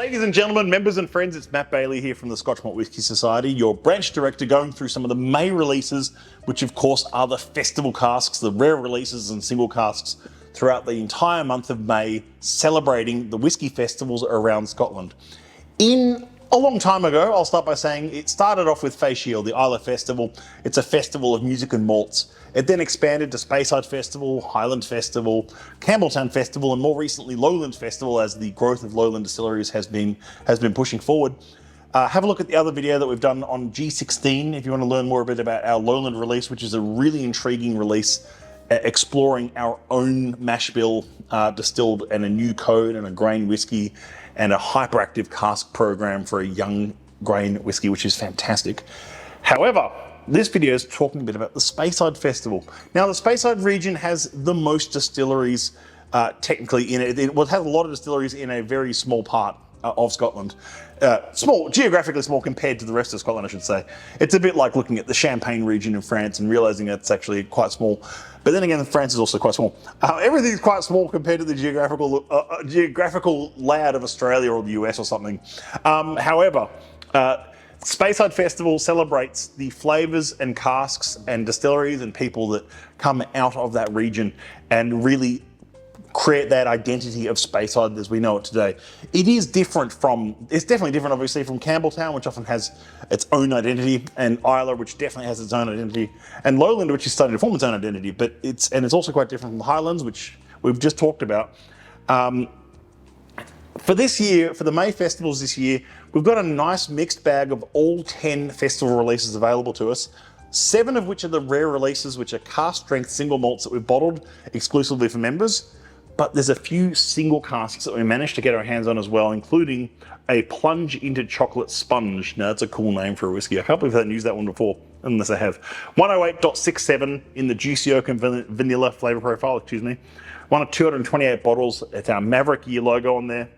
Ladies and gentlemen, members and friends, it's Matt Bailey here from the Scotch Malt Whisky Society, your branch director, going through some of the May releases, which of course are the festival casks, the rare releases and single casks throughout the entire month of May, celebrating the whisky festivals around Scotland. A long time ago, I'll start by saying it started off with Face Shield, the Isla Festival. It's a festival of music and malts. It then expanded to Speyside Festival, Highland Festival, Campbelltown Festival, and more recently Lowland Festival, as the growth of Lowland distilleries has been pushing forward. Have a look at the other video that we've done on G16 if you want to learn more a bit about our Lowland release, which is a really intriguing release, exploring our own mash bill distilled and a new code and a grain whiskey and a hyperactive cask program for a young grain whiskey, which is fantastic. However, this video is talking a bit about the Speyside Festival. Now, the Speyside region has the most distilleries technically in it. It has a lot of distilleries in a very small part of Scotland. Small, geographically small compared to the rest of Scotland, I should say. It's a bit like looking at the Champagne region in France and realizing it's actually quite small. But then again, France is also quite small. Everything's quite small compared to the geographical layout of Australia or the US or something. However, Speyside Festival celebrates the flavours and casks and distilleries and people that come out of that region and really create that identity of Speyside as we know it today. It's definitely different obviously from Campbelltown, which often has its own identity, and Isla, which definitely has its own identity, and Lowland, which is starting to form its own identity, but it's also quite different from the Highlands, which we've just talked about. For this year, for the May festivals this year, we've got a nice mixed bag of all 10 festival releases available to us. 7 of which are the rare releases, which are cask strength single malts that we've bottled exclusively for members. But there's a few single casks that we managed to get our hands on as well, including a plunge into chocolate sponge. Now, that's a cool name for a whiskey. I can't believe I haven't used that one before, unless I have. 108.67 in the juicy oak and vanilla flavor profile, One of 228 bottles. It's our Maverick year logo on there.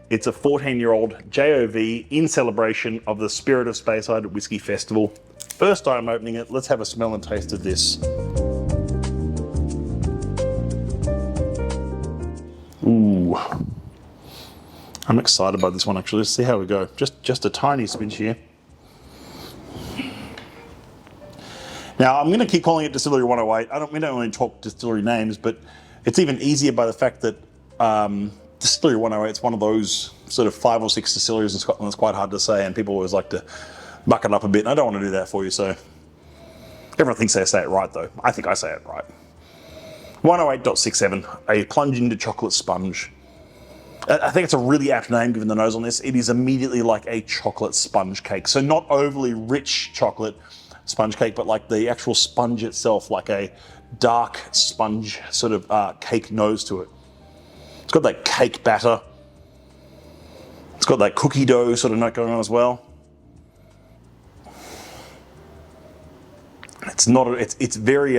It's a 14-year-old JOV in celebration of the Spirit of Speyside Whisky Festival. First time opening it, let's have a smell and taste of this. Ooh, I'm excited by this one actually. Let's see how we go. Just a tiny smidge here. Now I'm going to keep calling it Distillery 108. We don't really talk distillery names, but it's even easier by the fact that Distillery 108 is one of those sort of 5 or 6 distilleries in Scotland that's quite hard to say, and people always like to muck it up a bit, and I don't want to do that for you, so everyone thinks they say it right though. I think I say it right. 108.67, a plunge into chocolate sponge. I think it's a really apt name given the nose on this. It is immediately like a chocolate sponge cake. So not overly rich chocolate sponge cake, but like the actual sponge itself, like a dark sponge sort of cake nose to it. It's got that cake batter. It's got that cookie dough sort of note going on as well. It's very,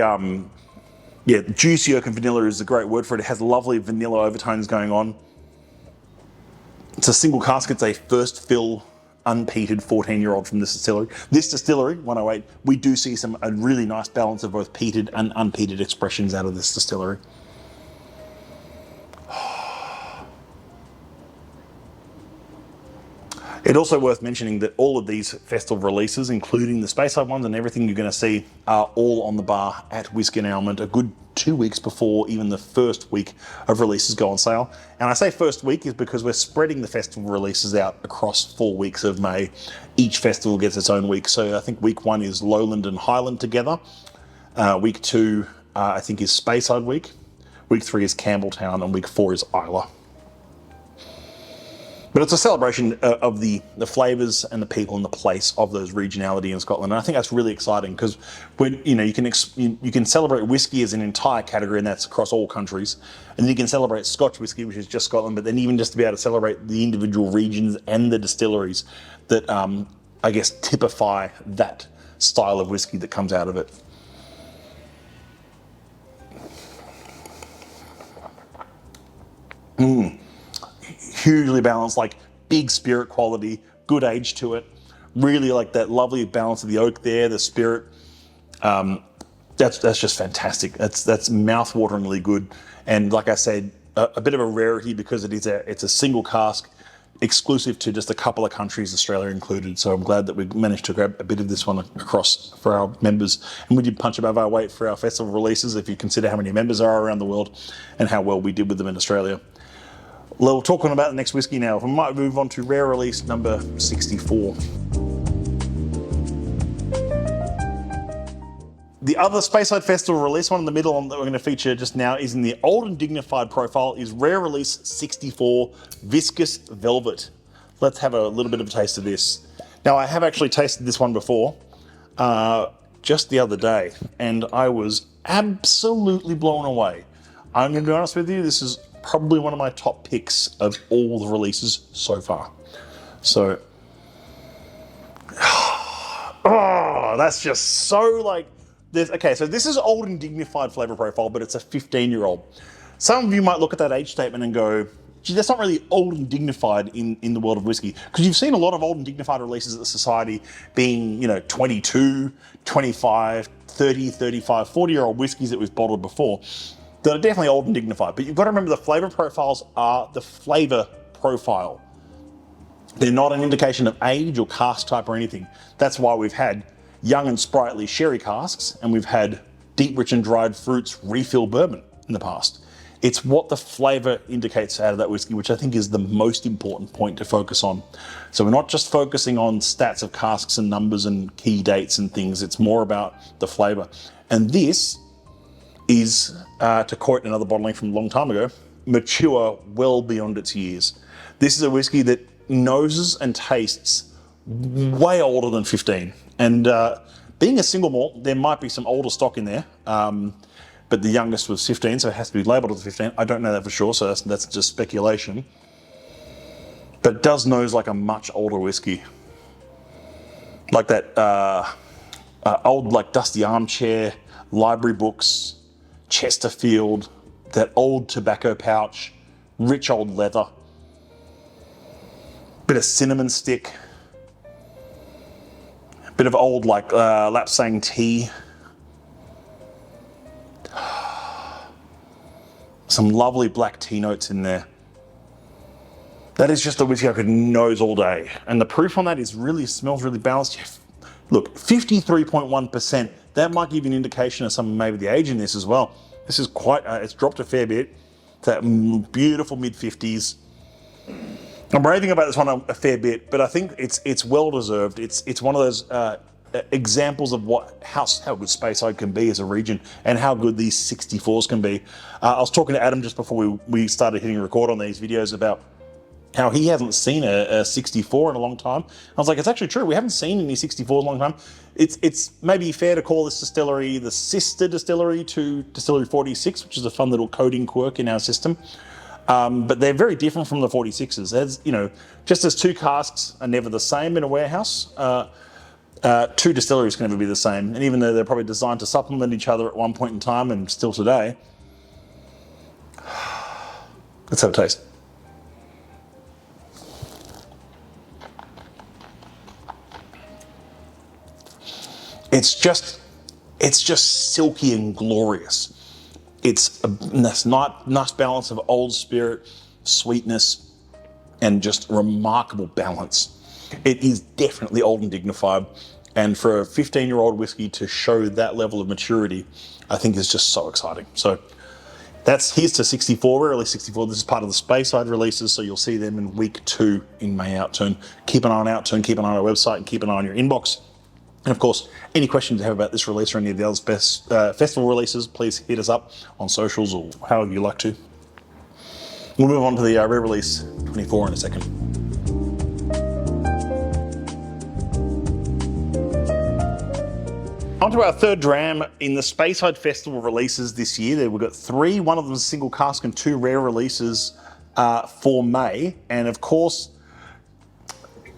yeah, juicy oak and vanilla is a great word for it. It has lovely vanilla overtones going on. It's a single cask. It's a first fill, unpeated 14-year-old from this distillery. This distillery, 108, we do see a really nice balance of both peated and unpeated expressions out of this distillery. It's also worth mentioning that all of these festival releases, including the Speyside ones and everything you're going to see, are all on the bar at Whisky Alement a good 2 weeks before even the first week of releases go on sale. And I say first week is because we're spreading the festival releases out across 4 weeks of May. Each festival gets its own week. So I think week 1 is Lowland and Highland together. Week 2, I think, is Speyside week. Week 3 is Campbelltown, and week 4 is Isla. But it's a celebration of the flavours and the people and the place of those regionality in Scotland, and I think that's really exciting because when you can celebrate whiskey as an entire category, and that's across all countries, and then you can celebrate Scotch whiskey, which is just Scotland, but then even just to be able to celebrate the individual regions and the distilleries that I guess typify that style of whiskey that comes out of it. Hugely balanced, like big spirit quality, good age to it. Really like that lovely balance of the oak there, the spirit. That's just fantastic. That's mouth-wateringly good. And like I said, a bit of a rarity because it's a single cask, exclusive to just a couple of countries, Australia included. So I'm glad that we managed to grab a bit of this one across for our members. And we did punch above our weight for our festival releases, if you consider how many members there are around the world and how well we did with them in Australia. We're talking about the next whiskey now. We might move on to rare release number 64. The other Speyside Festival release, one in the middle that we're going to feature just now, is in the old and dignified profile, is rare release 64 Viscous Velvet. Let's have a little bit of a taste of this. Now, I have actually tasted this one before, just the other day, and I was absolutely blown away. I'm going to be honest with you, this is probably one of my top picks of all the releases so far. So, oh, that's just so like, okay, so this is old and dignified flavor profile, but it's a 15-year-old. Some of you might look at that age statement and go, gee, that's not really old and dignified in the world of whiskey. Because you've seen a lot of old and dignified releases at the Society being, 22, 25, 30, 35, 40-year-old whiskies that we've bottled before that are definitely old and dignified. But you've got to remember the flavor profiles are the flavor profile. They're not an indication of age or cask type or anything. That's why we've had young and sprightly sherry casks, and we've had deep, rich and dried fruits refill bourbon in the past. It's what the flavor indicates out of that whiskey, which I think is the most important point to focus on. So we're not just focusing on stats of casks and numbers and key dates and things. It's more about the flavor. And this is, to quote another bottling from a long time ago, mature well beyond its years. This is a whiskey that noses and tastes way older than 15. And being a single malt, there might be some older stock in there, but the youngest was 15, so it has to be labelled as 15. I don't know that for sure, so that's just speculation. But it does nose like a much older whiskey. Like that old, like dusty armchair, library books, Chesterfield, that old tobacco pouch, rich old leather, bit of cinnamon stick, bit of old like lapsang tea, some lovely black tea notes in there. That is just a whiskey I could nose all day, and the proof on that is really smells really balanced. Look, 53.1%. That might give you an indication of some maybe the age in this as well. This is quite it's dropped a fair bit. That beautiful mid 50s. I'm raving about this one a fair bit, but I think it's well deserved. It's one of those examples of how good Speyside can be as a region and how good these 64s can be. I was talking to Adam just before we started hitting record on these videos about how he hasn't seen a 64 in a long time. I was like, it's actually true. We haven't seen any 64s in a long time. It's maybe fair to call this distillery the sister distillery to Distillery 46, which is a fun little coding quirk in our system. But they're very different from the 46s. As just as two casks are never the same in a warehouse, two distilleries can never be the same. And even though they're probably designed to supplement each other at one point in time and still today, let's have a taste. It's just silky and glorious. It's a nice balance of old spirit, sweetness, and just remarkable balance. It is definitely old and dignified, and for a 15-year-old whiskey to show that level of maturity, I think is just so exciting. So here's to 64, rarely 64. This is part of the Speyside releases, so you'll see them in week 2 in May Outturn. Keep an eye on Outturn, keep an eye on our website, and keep an eye on your inbox. And of course, any questions you have about this release or any of the other festival releases, please hit us up on socials or however you like to. We'll move on to the rare release 24 in a second. On to our third dram in the Speyside Festival releases this year. We've got 3, one of them is a single cask and 2 rare releases for May. And of course,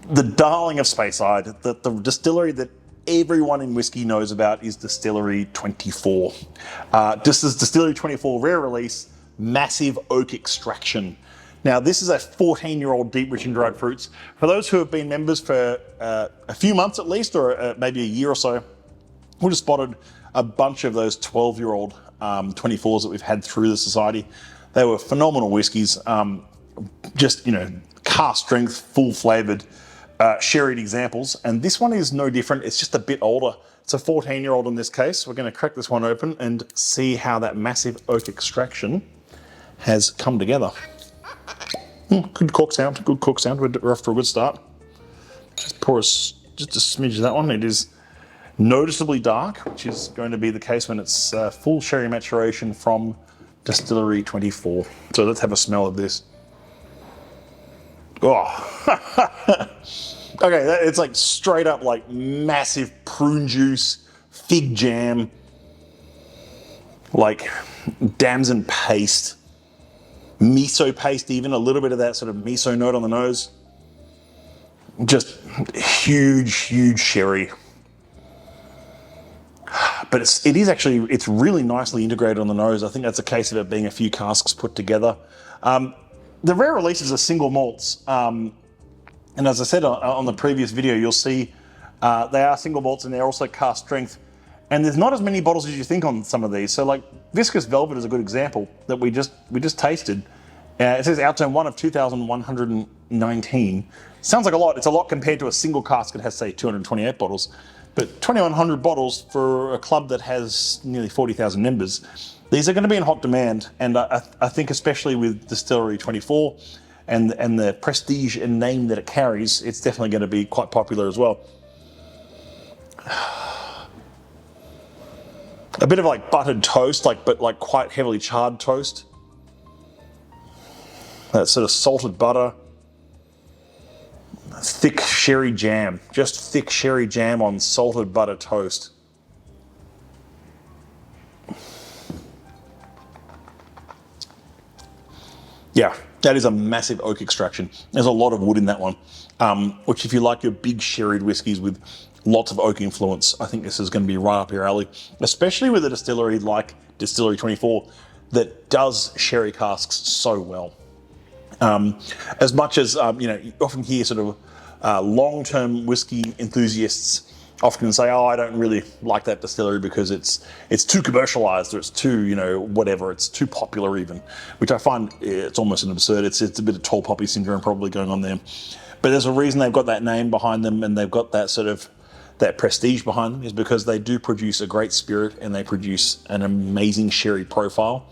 the darling of Speyside, the distillery that everyone in whiskey knows about is Distillery 24. This is Distillery 24 rare release, massive oak extraction. Now, this is a 14-year-old deep, rich and dried fruits. For those who have been members for a few months at least, or maybe a year or so, we just spotted a bunch of those 12-year-old 24s that we've had through the Society. They were phenomenal whiskies, just, cask strength, full flavoured sherried examples. And this one is no different. It's just a bit older. It's a 14-year-old in this case. We're going to crack this one open and see how that massive oak extraction has come together. Good cork sound, good cork sound. We're off to a good start. Just pour just a smidge of that one. It is noticeably dark, which is going to be the case when it's full sherry maturation from Distillery 24. So let's have a smell of this. Oh, okay, it's like straight up like massive prune juice, fig jam, like damson paste, miso paste even, a little bit of that sort of miso note on the nose. Just huge, huge sherry. But it's really nicely integrated on the nose. I think that's a case of it being a few casks put together. The rare releases are single malts. And as I said on the previous video, you'll see they are single malts and they're also cask strength. And there's not as many bottles as you think on some of these. So like Viscous Velvet is a good example that we just tasted. It says Outturn 1 of 2,119. Sounds like a lot. It's a lot compared to a single cask that has, say, 228 bottles. But 2,100 bottles for a club that has nearly 40,000 members, these are going to be in hot demand. And I think especially with Distillery 24 and the prestige and name that it carries, it's definitely going to be quite popular as well. A bit of like buttered toast, but quite heavily charred toast. That sort of salted butter. Thick sherry jam, just thick sherry jam on salted butter toast. Yeah, that is a massive oak extraction. There's a lot of wood in that one, which if you like your big sherried whiskies with lots of oak influence, I think this is going to be right up your alley, especially with a distillery like Distillery 24 that does sherry casks so well. As much as, you often hear sort of long-term whiskey enthusiasts often say, oh, I don't really like that distillery because it's too commercialized or it's too, whatever, it's too popular even, which I find it's almost an absurd. It's a bit of tall poppy syndrome probably going on there. But there's a reason they've got that name behind them and they've got that sort of, that prestige behind them is because they do produce a great spirit and they produce an amazing sherry profile.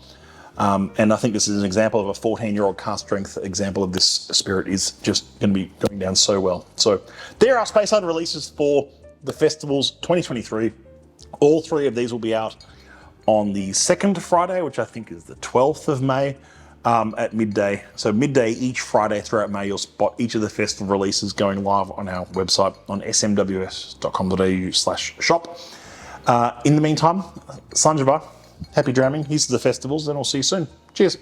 And I think this is an example of a 14-year-old cask strength example of this spirit is just going to be going down so well. So there are Speyside releases for the festivals 2023. All three of these will be out on the second Friday, which I think is the 12th of May, at midday. So midday each Friday throughout May, you'll spot each of the festival releases going live on our website on smws.com.au/shop. In the meantime, Sanjava. Happy dramming. Here's to the festivals, and I'll see you soon. Cheers.